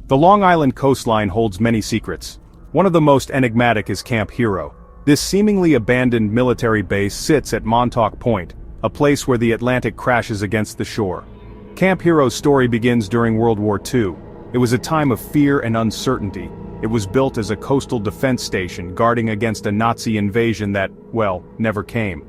The Long Island coastline holds many secrets. One of the most enigmatic is Camp Hero. This seemingly abandoned military base sits at Montauk Point, a place where the Atlantic crashes against the shore. Camp Hero's story begins during World War II. It was a time of fear and uncertainty. It was built as a coastal defense station guarding against a Nazi invasion that, well, never came.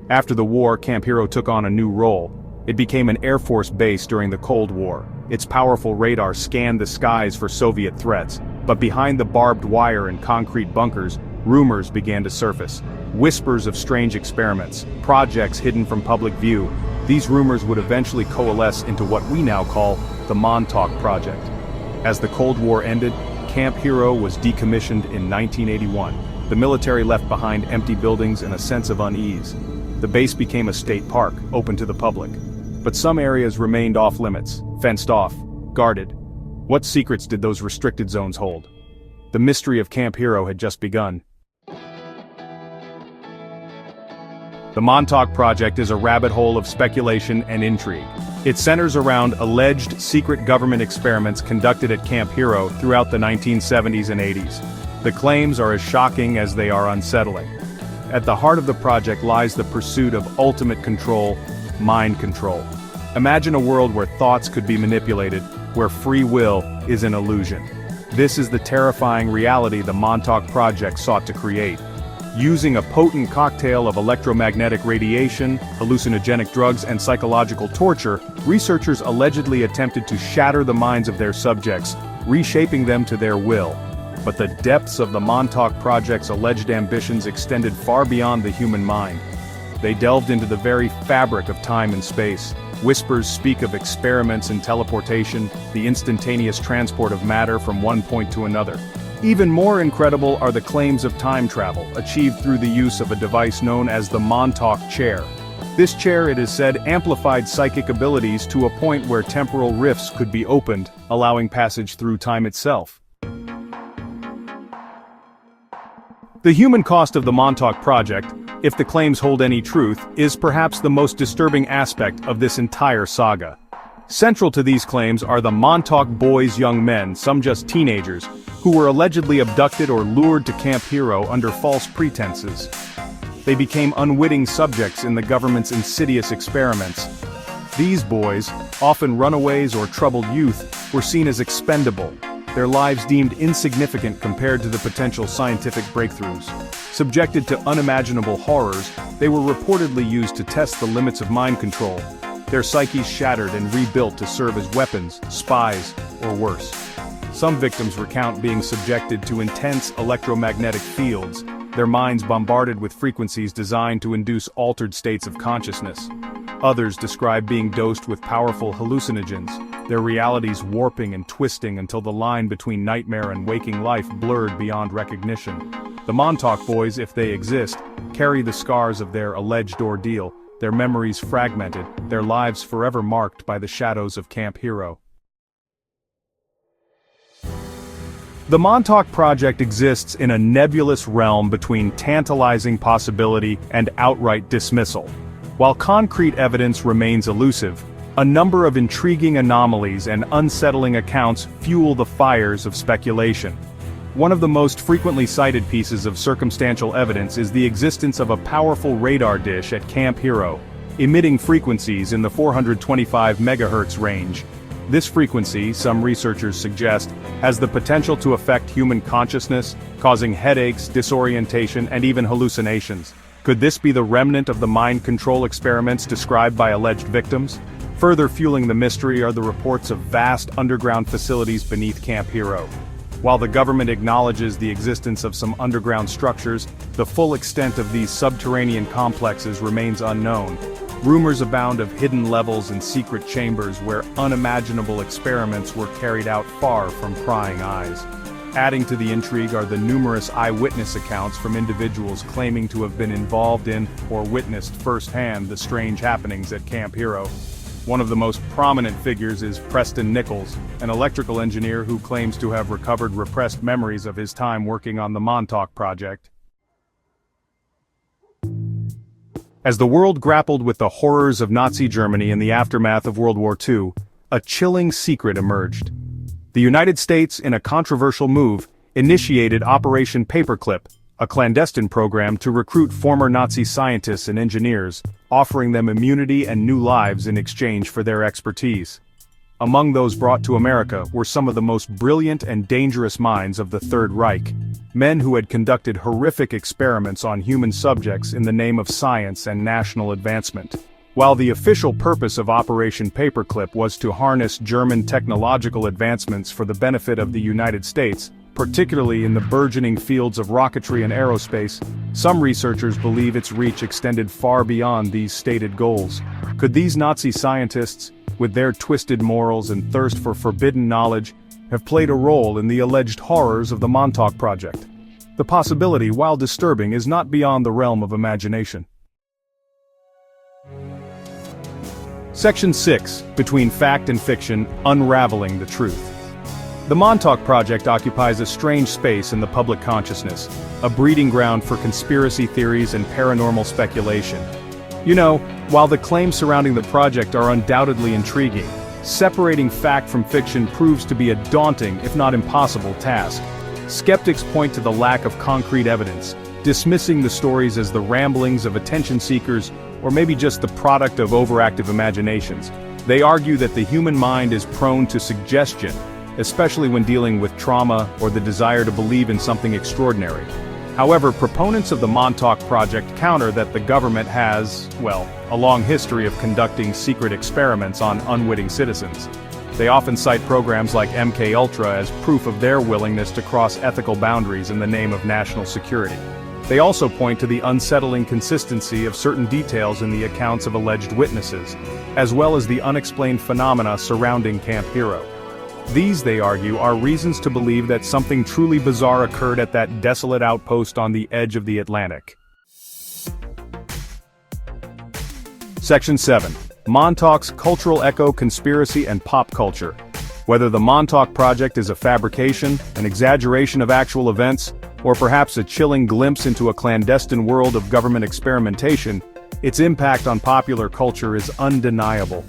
After the war, Camp Hero took on a new role. It became an Air Force base during the Cold War. Its powerful radar scanned the skies for Soviet threats, but behind the barbed wire and concrete bunkers, rumors began to surface. Whispers of strange experiments, projects hidden from public view. These rumors would eventually coalesce into what we now call the Montauk Project. As the Cold War ended, Camp Hero was decommissioned in 1981. The military left behind empty buildings and a sense of unease. The base became a state park, open to the public. But some areas remained off-limits, fenced off, guarded. What secrets did those restricted zones hold? The mystery of Camp Hero had just begun. The Montauk Project is a rabbit hole of speculation and intrigue. It centers around alleged secret government experiments conducted at Camp Hero throughout the 1970s and 80s. The claims are as shocking as they are unsettling. At the heart of the project lies the pursuit of ultimate control, mind control. Imagine a world where thoughts could be manipulated, where free will is an illusion. This is the terrifying reality the Montauk Project sought to create. Using a potent cocktail of electromagnetic radiation, hallucinogenic drugs, and psychological torture, researchers allegedly attempted to shatter the minds of their subjects, reshaping them to their will. But the depths of the Montauk Project's alleged ambitions extended far beyond the human mind. They delved into the very fabric of time and space. Whispers speak of experiments in teleportation, the instantaneous transport of matter from one point to another. Even more incredible are the claims of time travel, achieved through the use of a device known as the Montauk chair. This chair, it is said, amplified psychic abilities to a point where temporal rifts could be opened, allowing passage through time itself. The human cost of the Montauk Project, if the claims hold any truth, is perhaps the most disturbing aspect of this entire saga. Central to these claims are the Montauk boys, young men, some just teenagers, who were allegedly abducted or lured to Camp Hero under false pretenses. They became unwitting subjects in the government's insidious experiments. These boys, often runaways or troubled youth, were seen as expendable, their lives deemed insignificant compared to the potential scientific breakthroughs. Subjected to unimaginable horrors, they were reportedly used to test the limits of mind control. Their psyches shattered and rebuilt to serve as weapons, spies, or worse. Some victims recount being subjected to intense electromagnetic fields, their minds bombarded with frequencies designed to induce altered states of consciousness. Others describe being dosed with powerful hallucinogens, their realities warping and twisting until the line between nightmare and waking life blurred beyond recognition. The Montauk boys, if they exist, carry the scars of their alleged ordeal, their memories fragmented, their lives forever marked by the shadows of Camp Hero. The Montauk Project exists in a nebulous realm between tantalizing possibility and outright dismissal. While concrete evidence remains elusive, a number of intriguing anomalies and unsettling accounts fuel the fires of speculation. One of the most frequently cited pieces of circumstantial evidence is the existence of a powerful radar dish at Camp Hero, emitting frequencies in the 425 MHz range. This frequency, some researchers suggest, has the potential to affect human consciousness, causing headaches, disorientation, and even hallucinations. Could this be the remnant of the mind control experiments described by alleged victims? Further fueling the mystery are the reports of vast underground facilities beneath Camp Hero. While the government acknowledges the existence of some underground structures, the full extent of these subterranean complexes remains unknown. Rumors abound of hidden levels and secret chambers where unimaginable experiments were carried out far from prying eyes. Adding to the intrigue are the numerous eyewitness accounts from individuals claiming to have been involved in or witnessed firsthand the strange happenings at Camp Hero. One of the most prominent figures is Preston Nichols, an electrical engineer who claims to have recovered repressed memories of his time working on the Montauk Project. As the world grappled with the horrors of Nazi Germany in the aftermath of World War II, a chilling secret emerged. The United States, in a controversial move, initiated Operation Paperclip, a clandestine program to recruit former Nazi scientists and engineers, offering them immunity and new lives in exchange for their expertise. Among those brought to America were some of the most brilliant and dangerous minds of the Third Reich, men who had conducted horrific experiments on human subjects in the name of science and national advancement. While the official purpose of Operation Paperclip was to harness German technological advancements for the benefit of the United States, particularly in the burgeoning fields of rocketry and aerospace, some researchers believe its reach extended far beyond these stated goals. Could these Nazi scientists, with their twisted morals and thirst for forbidden knowledge, have played a role in the alleged horrors of the Montauk Project? The possibility, while disturbing, is not beyond the realm of imagination. Section 6. Between Fact and Fiction, Unraveling the Truth. The Montauk Project occupies a strange space in the public consciousness, a breeding ground for conspiracy theories and paranormal speculation. You know, while the claims surrounding the project are undoubtedly intriguing, separating fact from fiction proves to be a daunting, if not impossible, task. Skeptics point to the lack of concrete evidence, dismissing the stories as the ramblings of attention seekers or maybe just the product of overactive imaginations. They argue that the human mind is prone to suggestion, especially when dealing with trauma or the desire to believe in something extraordinary. However, proponents of the Montauk Project counter that the government has, well, a long history of conducting secret experiments on unwitting citizens. They often cite programs like MKUltra as proof of their willingness to cross ethical boundaries in the name of national security. They also point to the unsettling consistency of certain details in the accounts of alleged witnesses, as well as the unexplained phenomena surrounding Camp Hero. These, they argue, are reasons to believe that something truly bizarre occurred at that desolate outpost on the edge of the Atlantic. Section 7. Montauk's Cultural Echo, Conspiracy and Pop Culture. Whether the Montauk Project is a fabrication, an exaggeration of actual events, or perhaps a chilling glimpse into a clandestine world of government experimentation, its impact on popular culture is undeniable.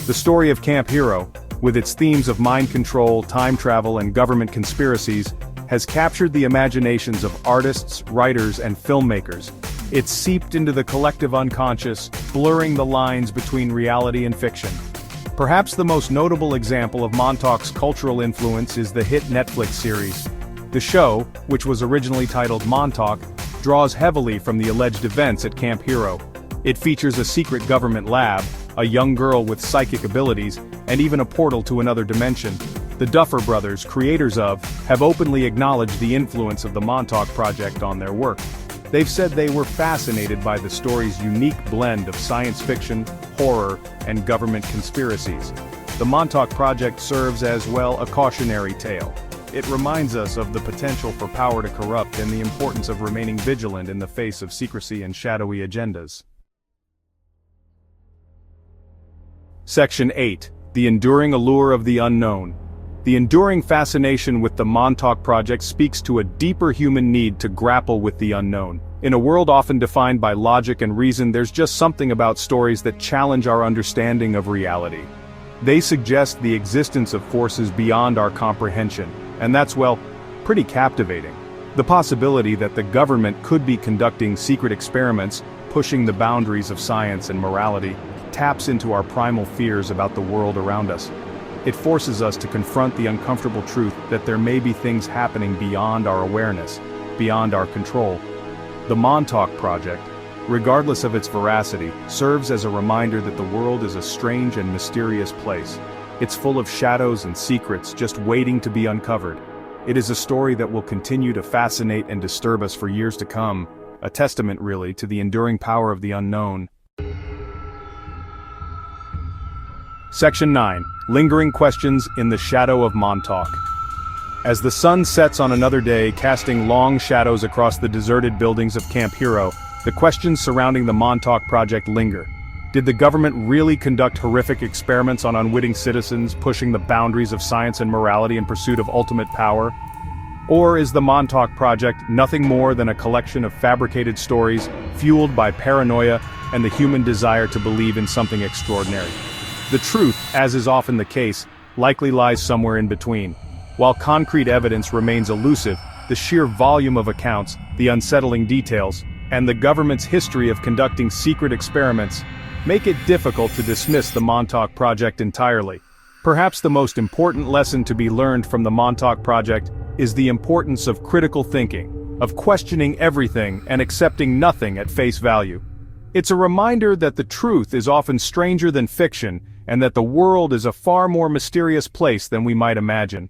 The story of Camp Hero, with its themes of mind control, time travel, and government conspiracies, has captured the imaginations of artists, writers, and filmmakers. It's seeped into the collective unconscious, blurring the lines between reality and fiction. Perhaps the most notable example of Montauk's cultural influence is the hit Netflix series. The show, which was originally titled Montauk, draws heavily from the alleged events at Camp Hero. It features a secret government lab, a young girl with psychic abilities, and even a portal to another dimension. The Duffer Brothers, creators of, have openly acknowledged the influence of the Montauk Project on their work. They've said they were fascinated by the story's unique blend of science fiction, horror, and government conspiracies. The Montauk Project serves as well a cautionary tale. It reminds us of the potential for power to corrupt and the importance of remaining vigilant in the face of secrecy and shadowy agendas. Section 8. The Enduring Allure of the Unknown. The enduring fascination with the Montauk Project speaks to a deeper human need to grapple with the unknown. In a world often defined by logic and reason, there's just something about stories that challenge our understanding of reality. They suggest the existence of forces beyond our comprehension, and that's, well, pretty captivating. The possibility that the government could be conducting secret experiments, pushing the boundaries of science and morality, taps into our primal fears about the world around us. It forces us to confront the uncomfortable truth that there may be things happening beyond our awareness, beyond our control. The Montauk Project, regardless of its veracity, serves as a reminder that the world is a strange and mysterious place. It's full of shadows and secrets just waiting to be uncovered. It is a story that will continue to fascinate and disturb us for years to come, a testament, really, to the enduring power of the unknown. Section 9. Lingering Questions in the Shadow of Montauk. As the sun sets on another day, casting long shadows across the deserted buildings of Camp Hero, the questions surrounding the Montauk Project linger. Did the government really conduct horrific experiments on unwitting citizens, pushing the boundaries of science and morality in pursuit of ultimate power? Or is the Montauk Project nothing more than a collection of fabricated stories, fueled by paranoia and the human desire to believe in something extraordinary? The truth, as is often the case, likely lies somewhere in between. While concrete evidence remains elusive, the sheer volume of accounts, the unsettling details, and the government's history of conducting secret experiments make it difficult to dismiss the Montauk project entirely. Perhaps the most important lesson to be learned from the Montauk project is the importance of critical thinking, of questioning everything and accepting nothing at face value. It's a reminder that the truth is often stranger than fiction, and that the world is a far more mysterious place than we might imagine.